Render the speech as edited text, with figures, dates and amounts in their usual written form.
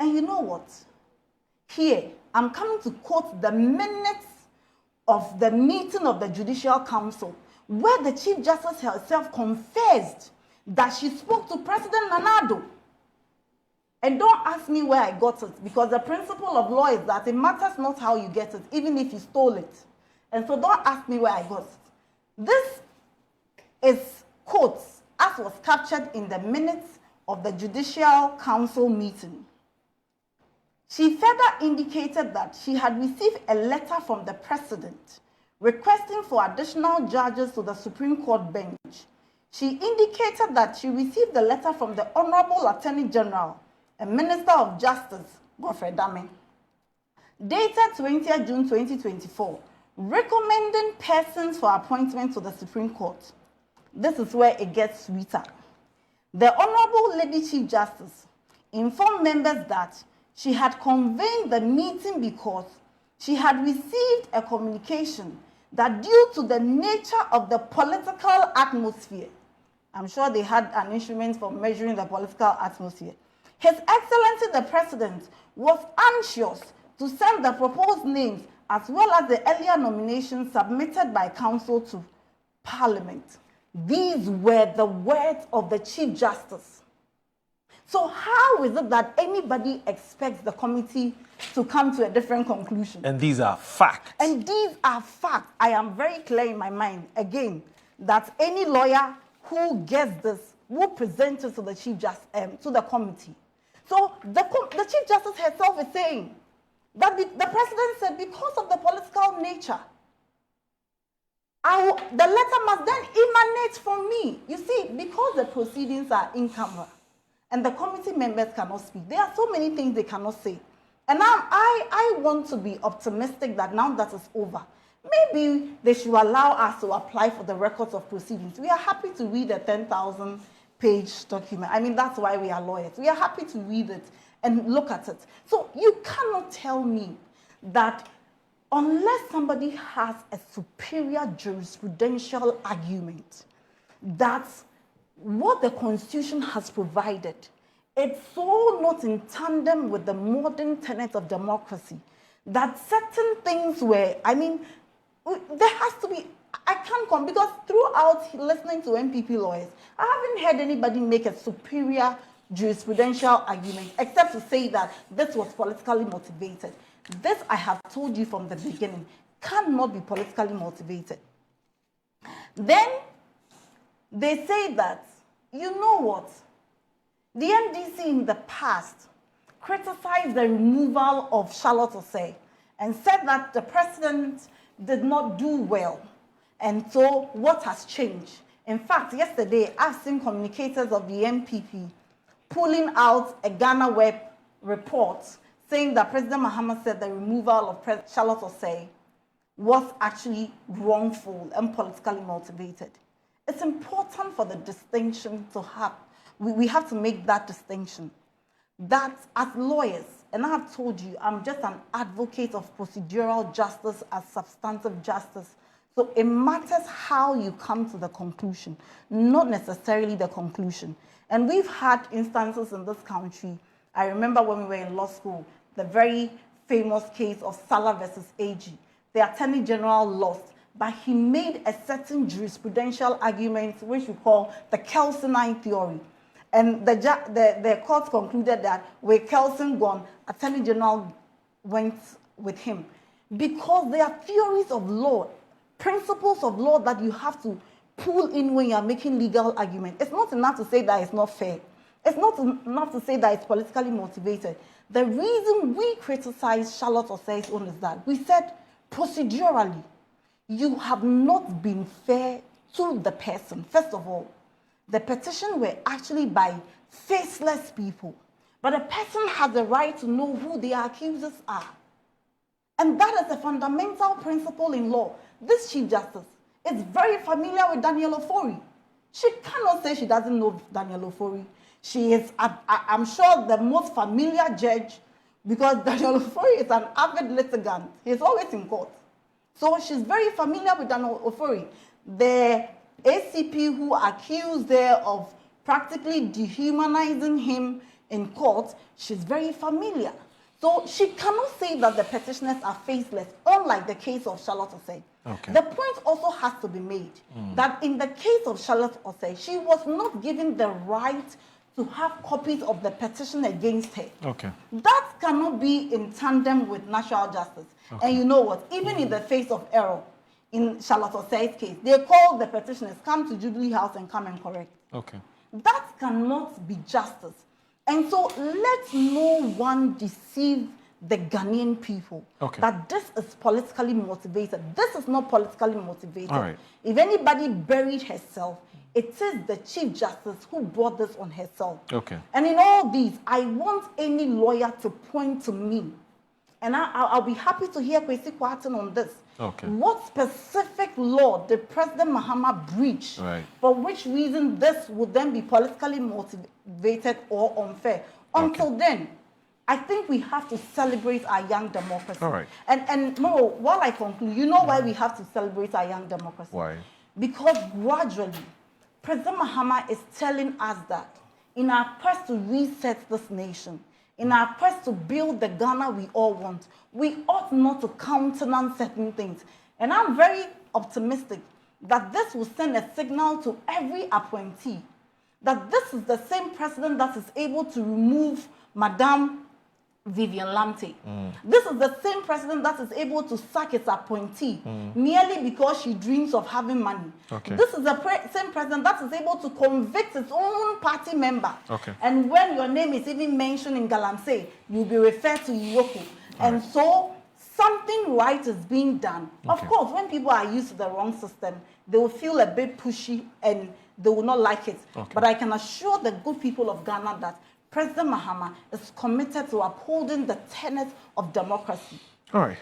And you know what? Here, I'm coming to quote the minutes of the meeting of the Judicial Council, where the Chief Justice herself confessed that she spoke to President Nana Addo. And don't ask me where I got it, because the principle of law is that it matters not how you get it, even if you stole it. And so don't ask me where I got it. This is quotes as was captured in the minutes of the Judicial Council meeting. She further indicated that she had received a letter from the President requesting for additional judges to the Supreme Court bench. She indicated that she received the letter from the Honorable Attorney General and Minister of Justice, Godfrey Dame, dated 20th June 2024, recommending persons for appointment to the Supreme Court. This is where it gets sweeter. The Honorable Lady Chief Justice informed members that she had convened the meeting because she had received a communication that due to the nature of the political atmosphere, I'm sure they had an instrument for measuring the political atmosphere, His Excellency the President was anxious to send the proposed names as well as the earlier nominations submitted by Council to Parliament. These were the words of the Chief Justice. So how is it that anybody expects the committee to come to a different conclusion? And these are facts. And these are facts. I am very clear in my mind, again, that any lawyer who gets this will present it to the Chief Justice, to the committee. So the Chief Justice herself is saying that the President said because of the political nature, the letter must then emanate from me. You see, because the proceedings are in camera and the committee members cannot speak, there are so many things they cannot say. And now I want to be optimistic that now that is over, maybe they should allow us to apply for the records of proceedings. We are happy to read a 10,000-page document. I mean, that's why we are lawyers. We are happy to read it and look at it. So you cannot tell me that unless somebody has a superior jurisprudential argument, that what the Constitution has provided, it's so not in tandem with the modern tenets of democracy, that certain things were, I mean, there has to be, I can't come, because throughout listening to NPP lawyers, I haven't heard anybody make a superior jurisprudential argument, except to say that this was politically motivated. This, I have told you from the beginning, cannot be politically motivated. Then they say that, you know what, the NDC in the past criticized the removal of Charlotte Osei and said that the President did not do well. And so what has changed? In fact, yesterday, I've seen communicators of the NPP pulling out a Ghana Web report saying that President Mahama said the removal of Charlotte Osei was actually wrongful and politically motivated. It's important for the distinction to have, we have to make that distinction. That as lawyers, and I have told you, I'm just an advocate of procedural justice as substantive justice. So it matters how you come to the conclusion, not necessarily the conclusion. And we've had instances in this country. I remember when we were in law school, the very famous case of Salah versus AG. The Attorney General lost, but he made a certain jurisprudential argument, which we call the Kelsenine theory. And the court concluded that with Kelsen gone, Attorney General went with him. Because there are theories of law, principles of law that you have to pull in when you are making legal arguments. It's not enough to say that it's not fair. It's not enough to say that it's politically motivated. The reason we criticize Charlotte Osei's own is that we said procedurally, you have not been fair to the person. First of all, the petition were actually by faceless people. But a person has the right to know who their accusers are. And that is a fundamental principle in law. This Chief Justice is very familiar with Daniel Ofori. She cannot say she doesn't know Daniel Ofori. She is, I'm sure, the most familiar judge, because Daniel Ofori is an avid litigant. He's always in court. So she's very familiar with Daniel Ofori. The ACP who accused her of practically dehumanizing him in court, she's very familiar. So she cannot say that the petitioners are faceless, unlike the case of Charlotte Osei. Okay. The point also has to be made that in the case of Charlotte Osei, she was not given the right to have copies of the petition against her. Okay. That cannot be in tandem with natural justice. Okay. And you know what? Even in the face of error, in Charlotte Osei's case, they called the petitioners, come to Jubilee House and come and correct. Okay. That cannot be justice. And so let no one deceive the Ghanaian people that this is politically motivated. This is not politically motivated. All right. If anybody buried herself, it is the Chief Justice who brought this on herself. Okay. And in all these, I want any lawyer to point to me. And I'll be happy to hear Kwesi Kwarteng on this. Okay. What specific law did President Mahama breach for which reason this would then be politically motivated or unfair? Until then, I think we have to celebrate our young democracy. All right. And Mo, while I conclude, you know why we have to celebrate our young democracy? Why? Because gradually, President Mahama is telling us that in our quest to reset this nation, in our quest to build the Ghana we all want, we ought not to countenance certain things. And I'm very optimistic that this will send a signal to every appointee that this is the same president that is able to remove Madame Vivian Lamte. This is the same president that is able to sack its appointee merely because she dreams of having money. Okay. This is the same president that is able to convict its own party member. Okay. And when your name is even mentioned in Galamsey, you'll be referred to Yoko. And so something right is being done. Of course, when people are used to the wrong system, they will feel a bit pushy and they will not like it. But I can assure the good people of Ghana that President Mahama is committed to upholding the tenets of democracy. All right.